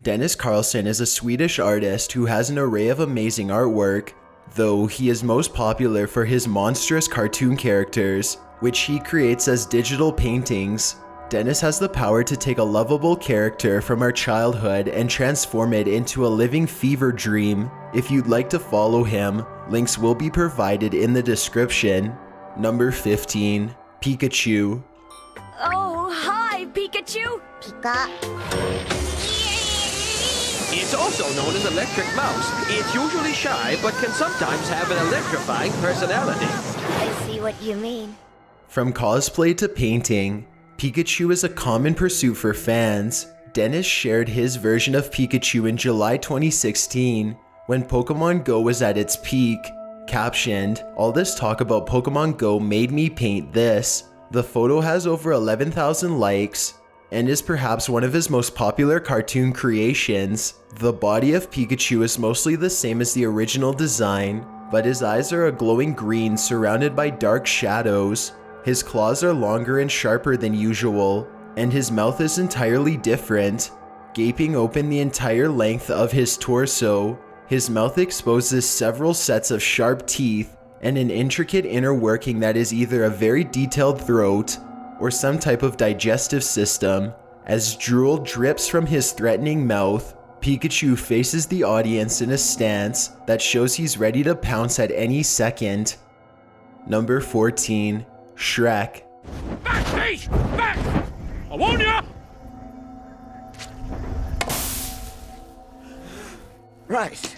Dennis Carlsson is a Swedish artist who has an array of amazing artwork, though he is most popular for his monstrous cartoon characters, which he creates as digital paintings. Dennis has the power to take a lovable character from our childhood and transform it into a living fever dream. If you'd like to follow him, links will be provided in the description. Number 15. Pikachu. Oh, hi, Pikachu! Pika. It's also known as electric mouse. It's usually shy, but can sometimes have an electrifying personality. I see what you mean. From cosplay to painting, Pikachu is a common pursuit for fans. Dennis shared his version of Pikachu in July 2016, when Pokemon Go was at its peak. Captioned, "All this talk about Pokemon Go made me paint this." The photo has over 11,000 likes and is perhaps one of his most popular cartoon creations. The body of Pikachu is mostly the same as the original design, but his eyes are a glowing green surrounded by dark shadows. His claws are longer and sharper than usual, and his mouth is entirely different, gaping open the entire length of his torso. His mouth exposes several sets of sharp teeth and an intricate inner working that is either a very detailed throat or some type of digestive system. As drool drips from his threatening mouth, Pikachu faces the audience in a stance that shows he's ready to pounce at any second. Number 14. Shrek. Back, please! Back! I warn ya! Right.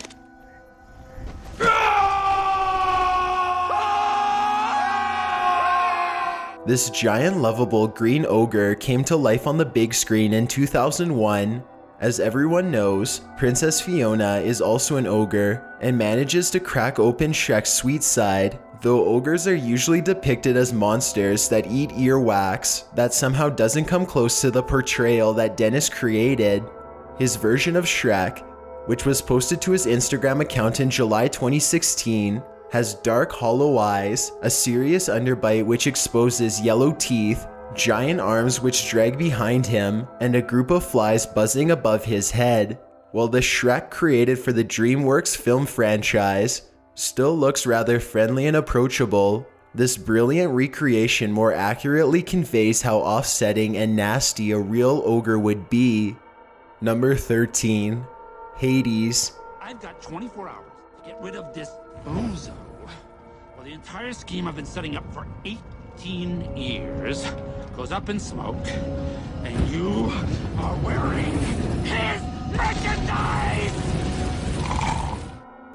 This giant lovable green ogre came to life on the big screen in 2001. As everyone knows, Princess Fiona is also an ogre and manages to crack open Shrek's sweet side, though ogres are usually depicted as monsters that eat earwax. That somehow doesn't come close to the portrayal that Dennis created. His version of Shrek, which was posted to his Instagram account in July 2016, has dark hollow eyes, a serious underbite which exposes yellow teeth, giant arms which drag behind him, and a group of flies buzzing above his head. While the Shrek created for the DreamWorks film franchise still looks rather friendly and approachable, this brilliant recreation more accurately conveys how offsetting and nasty a real ogre would be. Number 13. Hades. I've got 24 hours to get rid of this bozo. Well, the entire scheme I've been setting up for 18 years goes up in smoke, and you are wearing his merchandise!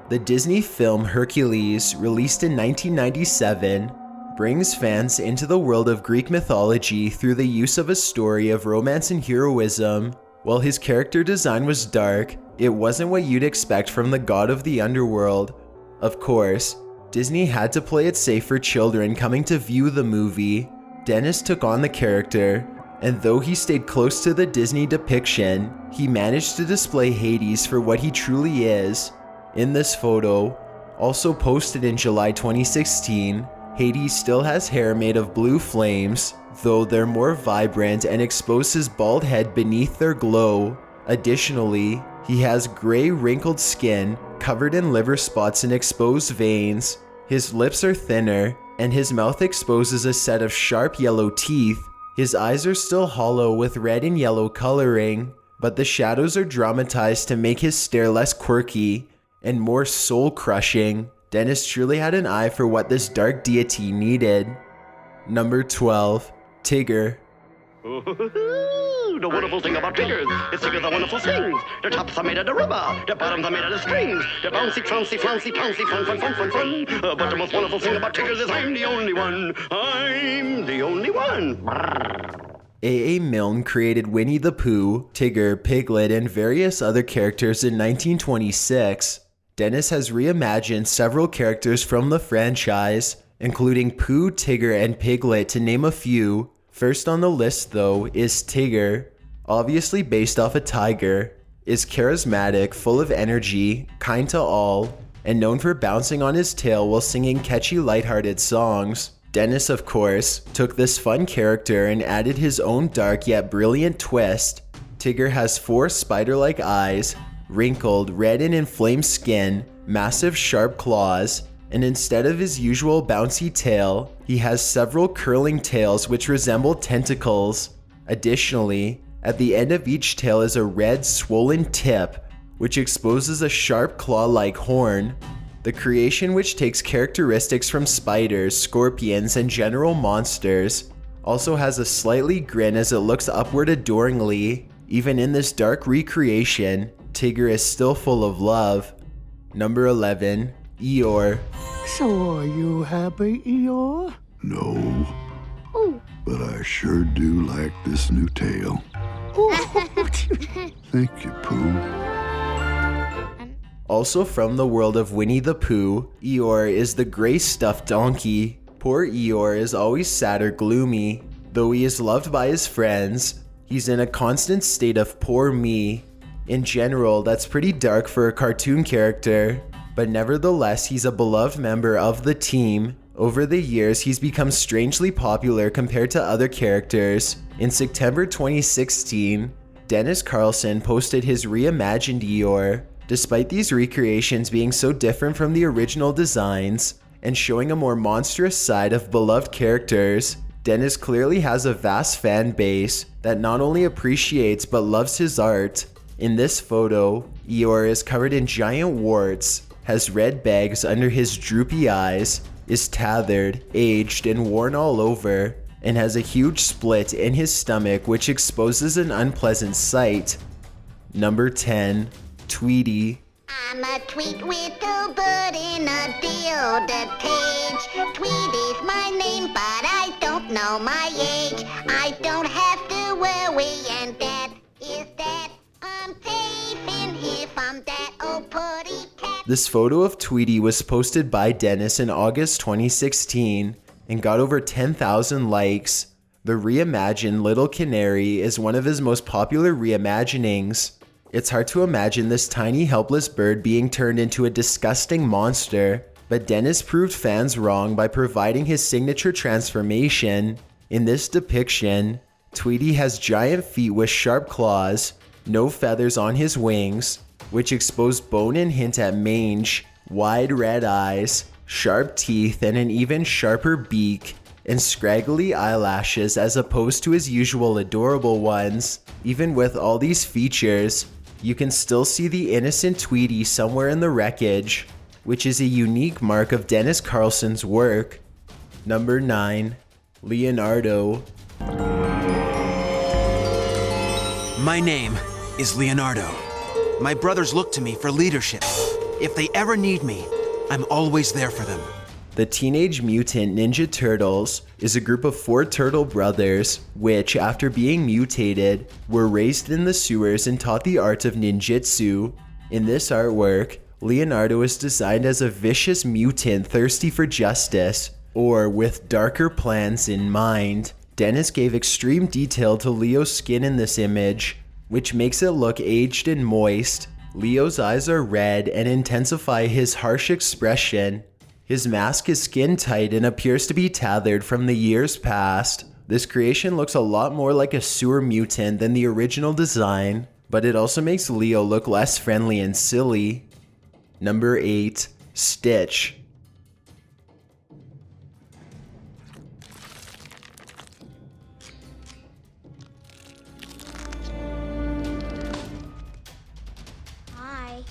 The Disney film Hercules, released in 1997, brings fans into the world of Greek mythology through the use of a story of romance and heroism. While his character design was dark, it wasn't what you'd expect from the god of the underworld. Of course, Disney had to play it safe for children coming to view the movie. Dennis took on the character, and though he stayed close to the Disney depiction, he managed to display Hades for what he truly is. In this photo, also posted in July 2016, Hades still has hair made of blue flames, though they're more vibrant and expose his bald head beneath their glow. Additionally, he has gray wrinkled skin covered in liver spots and exposed veins. His lips are thinner, and his mouth exposes a set of sharp yellow teeth. His eyes are still hollow with red and yellow coloring, but the shadows are dramatized to make his stare less quirky and more soul-crushing. Dennis truly had an eye for what this dark deity needed. Number 12. Tigger. The wonderful thing about Tiggers is Tiggers are wonderful things. The tops are made out of rubber, the bottoms are made out of strings. The bouncy, flouncy, flouncy, pouncy, fun, fun, fun, fun, fun. But the most wonderful thing about Tiggers is I'm the only one. I'm the only one. A.A. Milne created Winnie the Pooh, Tigger, Piglet, and various other characters in 1926. Dennis has reimagined several characters from the franchise, including Pooh, Tigger, and Piglet to name a few. First on the list though is Tigger, obviously based off a tiger, is charismatic, full of energy, kind to all, and known for bouncing on his tail while singing catchy lighthearted songs. Dennis, of course, took this fun character and added his own dark yet brilliant twist. Tigger has 4 spider-like eyes, wrinkled, red and inflamed skin, massive sharp claws, and instead of his usual bouncy tail, he has several curling tails which resemble tentacles. Additionally, at the end of each tail is a red swollen tip, which exposes a sharp claw-like horn. The creation, which takes characteristics from spiders, scorpions, and general monsters, also has a slightly grin as it looks upward adoringly. Even in this dark recreation, Tigger is still full of love. Number 11. Eeyore. So are you happy, Eeyore? No. Ooh. But I sure do like this new tail. Thank you, Pooh. Also from the world of Winnie the Pooh, Eeyore is the gray stuffed donkey. Poor Eeyore is always sad or gloomy. Though he is loved by his friends, he's in a constant state of poor me. In general, that's pretty dark for a cartoon character, but nevertheless, he's a beloved member of the team. Over the years, he's become strangely popular compared to other characters. In September 2016, Dennis Carlsson posted his reimagined Eeyore. Despite these recreations being so different from the original designs and showing a more monstrous side of beloved characters, Dennis clearly has a vast fan base that not only appreciates but loves his art. In this photo, Eeyore is covered in giant warts, has red bags under his droopy eyes, is tethered, aged, and worn all over, and has a huge split in his stomach which exposes an unpleasant sight. Number 10. Tweety. I'm a tweet little bird in a deodorant cage. Tweety's my name, but I don't know my age. I don't have to worry, and that is that. I'm safe in here from that old putty cat. This photo of Tweety was posted by Dennis in August 2016 and got over 10,000 likes. The reimagined Little Canary is one of his most popular reimaginings. It's hard to imagine this tiny helpless bird being turned into a disgusting monster, but Dennis proved fans wrong by providing his signature transformation. In this depiction, Tweety has giant feet with sharp claws, no feathers on his wings, which expose bone and hint at mange, wide red eyes, sharp teeth and an even sharper beak, and scraggly eyelashes as opposed to his usual adorable ones. Even with all these features, you can still see the innocent Tweety somewhere in the wreckage, which is a unique mark of Dennis Carlsson's work. Number 9. Leonardo. My name is Leonardo. My brothers look to me for leadership. If they ever need me, I'm always there for them. The Teenage Mutant Ninja Turtles is a group of 4 turtle brothers, which, after being mutated, were raised in the sewers and taught the art of ninjutsu. In this artwork, Leonardo is designed as a vicious mutant thirsty for justice, or with darker plans in mind. Dennis gave extreme detail to Leo's skin in this image, which makes it look aged and moist. Leo's eyes are red and intensify his harsh expression. His mask is skin tight and appears to be tethered from the years past. This creation looks a lot more like a sewer mutant than the original design, but it also makes Leo look less friendly and silly. Number 8. Stitch. Hi.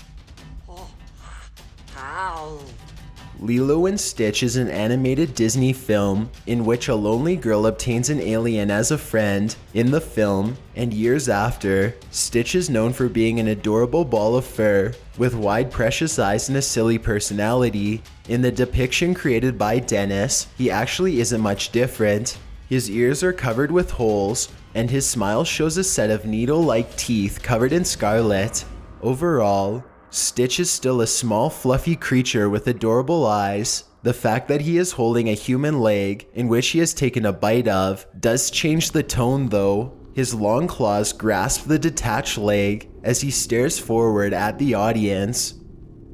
Ow. Lilo and Stitch is an animated Disney film in which a lonely girl obtains an alien as a friend in the film, and years after, Stitch is known for being an adorable ball of fur with wide precious eyes and a silly personality. In the depiction created by Dennis, he actually isn't much different. His ears are covered with holes, and his smile shows a set of needle-like teeth covered in scarlet. Overall, Stitch is still a small fluffy creature with adorable eyes. The fact that he is holding a human leg in which he has taken a bite of does change the tone though. His long claws grasp the detached leg as he stares forward at the audience.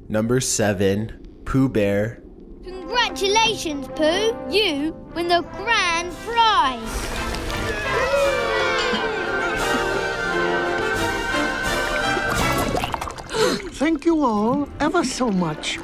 Number 7. Pooh Bear. Congratulations, Pooh! You win the grand prize! Thank you all ever so much.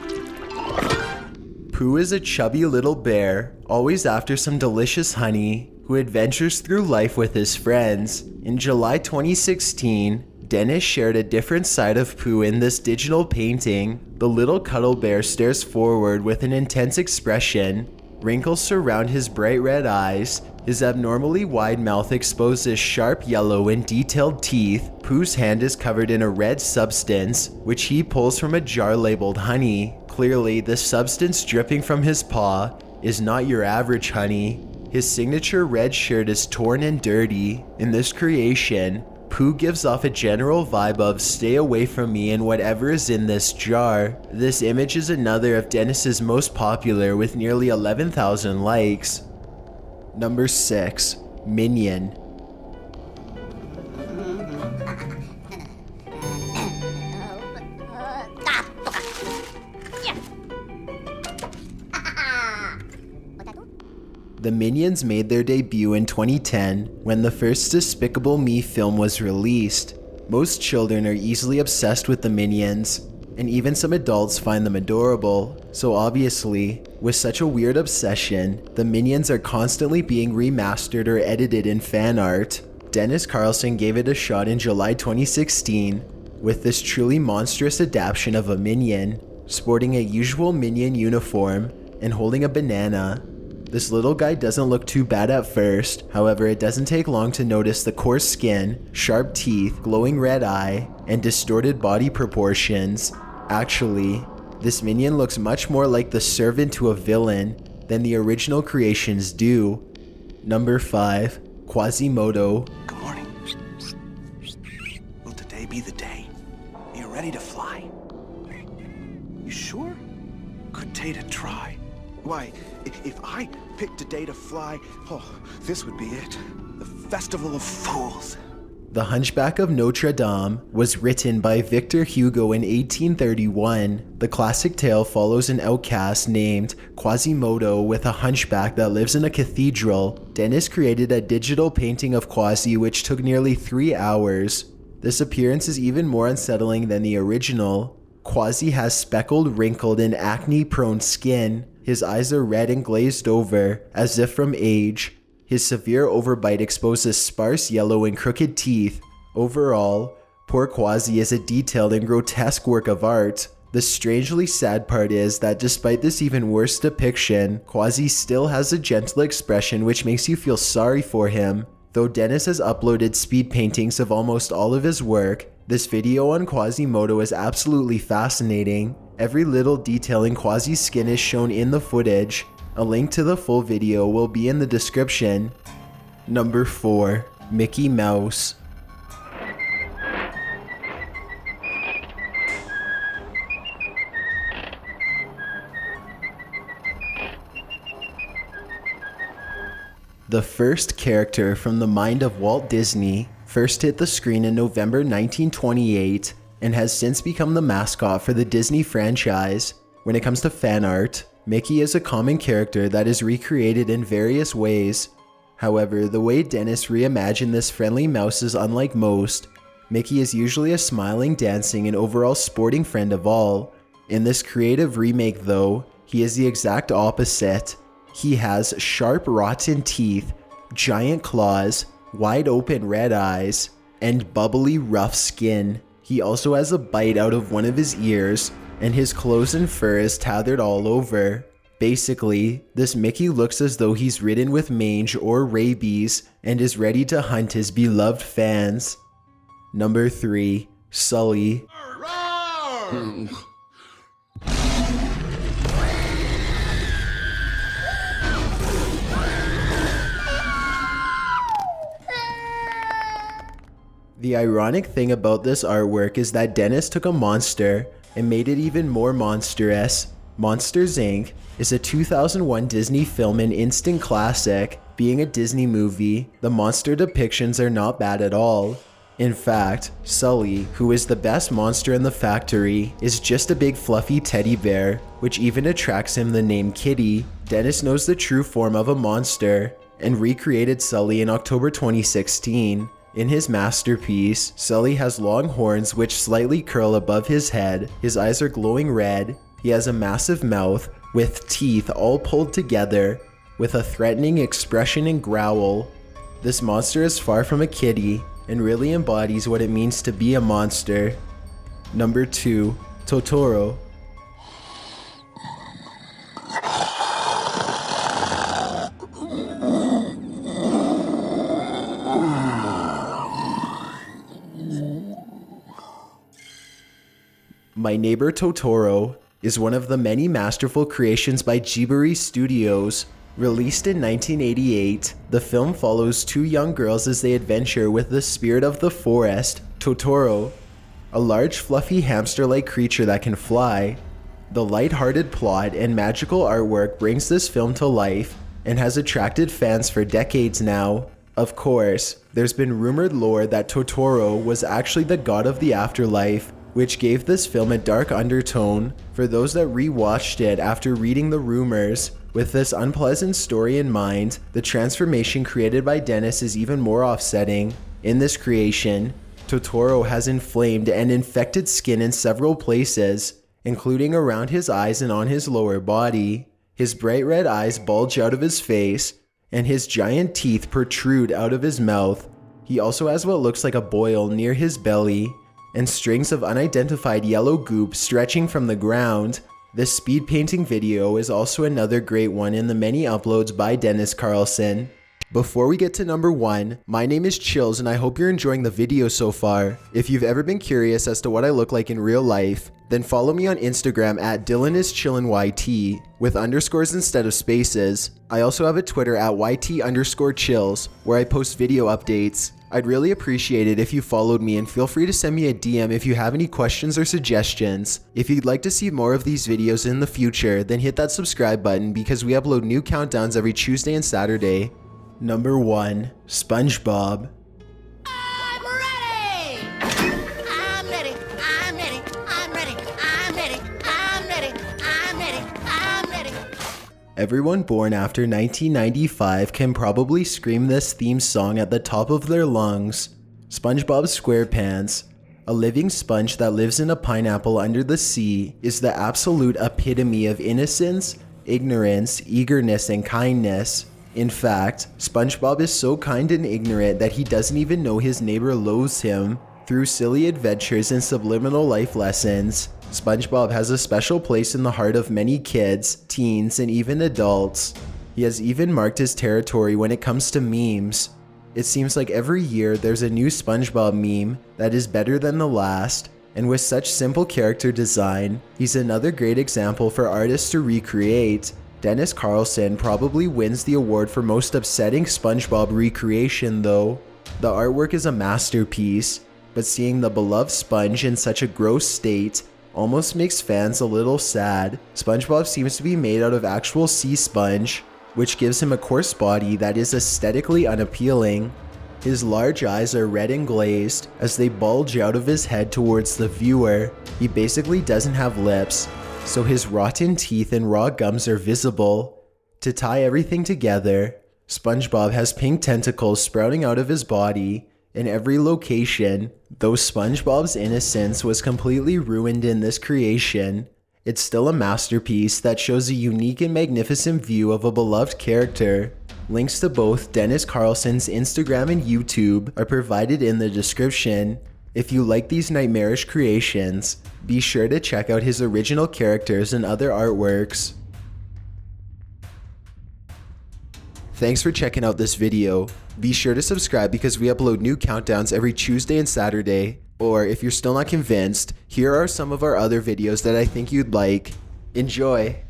Pooh is a chubby little bear, always after some delicious honey, who adventures through life with his friends. In July 2016, Dennis shared a different side of Pooh in this digital painting. The little cuddle bear stares forward with an intense expression. Wrinkles surround his bright red eyes. His abnormally wide mouth exposes sharp yellow and detailed teeth. Pooh's hand is covered in a red substance, which he pulls from a jar labeled honey. Clearly, the substance dripping from his paw is not your average honey. His signature red shirt is torn and dirty. In this creation, Pooh gives off a general vibe of stay away from me and whatever is in this jar. This image is another of Dennis's most popular with nearly 11,000 likes. Number 6. Minion. The Minions made their debut in 2010 when the first Despicable Me film was released. Most children are easily obsessed with the Minions, and even some adults find them adorable. So obviously, with such a weird obsession, the Minions are constantly being remastered or edited in fan art. Dennis Carlsson gave it a shot in July 2016 with this truly monstrous adaptation of a Minion, sporting a usual Minion uniform and holding a banana. This little guy doesn't look too bad at first, however it doesn't take long to notice the coarse skin, sharp teeth, glowing red eye, and distorted body proportions. Actually, this Minion looks much more like the servant to a villain than the original creations do. Number 5. Quasimodo. Good morning. Will today be the day? Are you ready to fly? You sure? Good day to try. Why, if I picked a day to fly, oh, this would be it. The Festival of Fools. The Hunchback of Notre Dame was written by Victor Hugo in 1831. The classic tale follows an outcast named Quasimodo with a hunchback that lives in a cathedral. Dennis created a digital painting of Quasi which took nearly 3 hours. This appearance is even more unsettling than the original. Quasi has speckled, wrinkled, and acne-prone skin. His eyes are red and glazed over, as if from age. His severe overbite exposes sparse yellow and crooked teeth. Overall, poor Quasi is a detailed and grotesque work of art. The strangely sad part is that despite this even worse depiction, Quasi still has a gentle expression which makes you feel sorry for him. Though Dennis has uploaded speed paintings of almost all of his work, this video on Quasimodo is absolutely fascinating. Every little detail in Quasi's skin is shown in the footage. A link to the full video will be in the description. Number 4. Mickey Mouse. The first character from the mind of Walt Disney first hit the screen in November 1928 and has since become the mascot for the Disney franchise. When it comes to fan art, Mickey is a common character that is recreated in various ways. However, the way Dennis reimagined this friendly mouse is unlike most. Mickey is usually a smiling, dancing, and overall sporting friend of all. In this creative remake though, he is the exact opposite. He has sharp, rotten teeth, giant claws, wide open red eyes, and bubbly, rough skin. He also has a bite out of one of his ears, and his clothes and fur is tethered all over. Basically, this Mickey looks as though he's ridden with mange or rabies and is ready to hunt his beloved fans. Number 3. Sully. The ironic thing about this artwork is that Dennis took a monster and made it even more monstrous. Monsters Inc. is a 2001 Disney film and instant classic. Being a Disney movie, the monster depictions are not bad at all. In fact, Sully, who is the best monster in the factory, is just a big fluffy teddy bear, which even attracts him the name Kitty. Dennis knows the true form of a monster and recreated Sully in October 2016. In his masterpiece, Sully has long horns which slightly curl above his head, his eyes are glowing red, he has a massive mouth with teeth all pulled together, with a threatening expression and growl. This monster is far from a kitty, and really embodies what it means to be a monster. Number 2. Totoro. My Neighbor Totoro is one of the many masterful creations by Ghibli Studios. Released in 1988, the film follows two young girls as they adventure with the spirit of the forest, Totoro, a large fluffy hamster-like creature that can fly. The light-hearted plot and magical artwork brings this film to life and has attracted fans for decades now. Of course, there's been rumored lore that Totoro was actually the god of the afterlife, which gave this film a dark undertone for those that rewatched it after reading the rumors. With this unpleasant story in mind, the transformation created by Dennis is even more offsetting. In this creation, Totoro has inflamed and infected skin in several places, including around his eyes and on his lower body. His bright red eyes bulge out of his face, and his giant teeth protrude out of his mouth. He also has what looks like a boil near his belly, and strings of unidentified yellow goop stretching from the ground. This speed painting video is also another great one in the many uploads by Dennis Carlsson. Before we get to number 1, my name is Chills and I hope you're enjoying the video so far. If you've ever been curious as to what I look like in real life, then follow me on Instagram at DylanIsChillinYT with underscores instead of spaces. I also have a Twitter at YT_chills where I post video updates. I'd really appreciate it if you followed me, and feel free to send me a DM if you have any questions or suggestions. If you'd like to see more of these videos in the future, then hit that subscribe button because we upload new countdowns every Tuesday and Saturday. Number 1. SpongeBob. I'm ready! I'm ready! I'm ready! I'm ready! I'm ready! I'm ready! I'm ready! I'm ready! Everyone born after 1995 can probably scream this theme song at the top of their lungs. SpongeBob SquarePants, a living sponge that lives in a pineapple under the sea, is the absolute epitome of innocence, ignorance, eagerness, and kindness. In fact, SpongeBob is so kind and ignorant that he doesn't even know his neighbor loathes him. Through silly adventures and subliminal life lessons, SpongeBob has a special place in the heart of many kids, teens, and even adults. He has even marked his territory when it comes to memes. It seems like every year there's a new SpongeBob meme that is better than the last, and with such simple character design, he's another great example for artists to recreate. Dennis Carlsson probably wins the award for most upsetting SpongeBob recreation though. The artwork is a masterpiece, but seeing the beloved sponge in such a gross state almost makes fans a little sad. SpongeBob seems to be made out of actual sea sponge, which gives him a coarse body that is aesthetically unappealing. His large eyes are red and glazed as they bulge out of his head towards the viewer. He basically doesn't have lips, so his rotten teeth and raw gums are visible. To tie everything together, SpongeBob has pink tentacles sprouting out of his body in every location. Though SpongeBob's innocence was completely ruined in this creation, it's still a masterpiece that shows a unique and magnificent view of a beloved character. Links to both Dennis Carlsson's Instagram and YouTube are provided in the description. If you like these nightmarish creations, be sure to check out his original characters and other artworks. Thanks for checking out this video. Be sure to subscribe because we upload new countdowns every Tuesday and Saturday. Or if you're still not convinced, here are some of our other videos that I think you'd like. Enjoy!